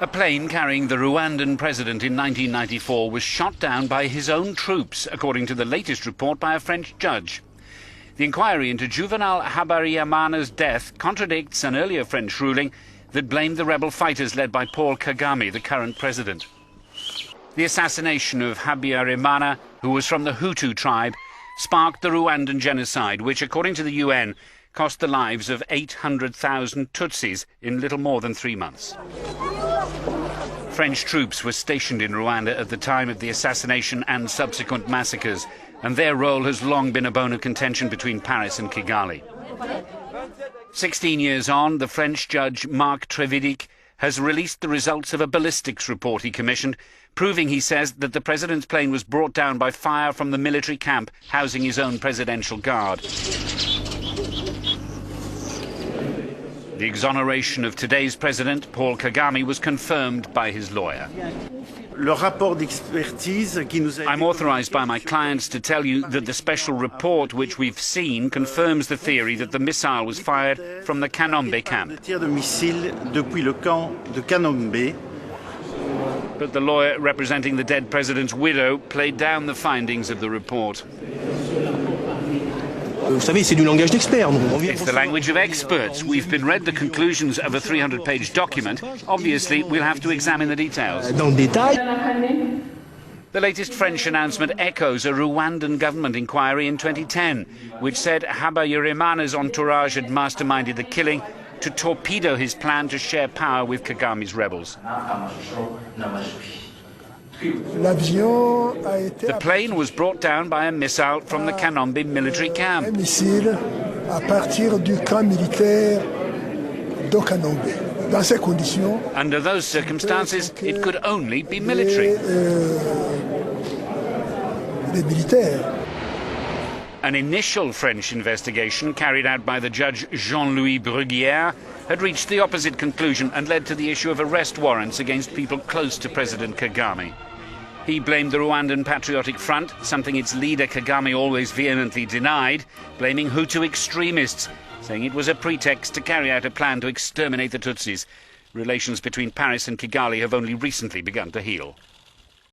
A plane carrying the Rwandan president in 1994 was shot down by his own troops, according to the latest report by a French judge. The inquiry into Juvenal Habyarimana's death contradicts an earlier French ruling that blamed the rebel fighters led by Paul Kagame, the current president. The assassination of Habyarimana, who was from the Hutu tribe, sparked the Rwandan genocide, which, according to the UN, cost the lives of 800,000 Tutsis in little more than 3 months. French troops were stationed in Rwanda at the time of the assassination and subsequent massacres, and their role has long been a bone of contention between Paris and Kigali. 16 years on, the French judge Marc Trévidic has released the results of a ballistics report he commissioned, proving, he says, that the president's plane was brought down by fire from the military camp housing his own presidential guard. The exoneration of today's president, Paul Kagame, was confirmed by his lawyer. I'm authorized by my clients to tell you that the special report which we've seen confirms the theory that the missile was fired from the Kanombe camp. But the lawyer representing the dead president's widow played down the findings of the report. It's the language of experts. We've been read the conclusions of a 300-page document. Obviously, we'll have to examine the details. The latest French announcement echoes a Rwandan government inquiry in 2010, which said Habyarimana's entourage had masterminded the killing to torpedo his plan to share power with Kagame's rebels. The plane was brought down by a missile from the Kanombe military camp. Under those circumstances, it could only be military. An initial French investigation carried out by the judge Jean-Louis Bruguière had reached the opposite conclusion and led to the issue of arrest warrants against people close to President Kagame. He blamed the Rwandan Patriotic Front, something its leader Kagame always vehemently denied, blaming Hutu extremists, saying it was a pretext to carry out a plan to exterminate the Tutsis. Relations between Paris and Kigali have only recently begun to heal.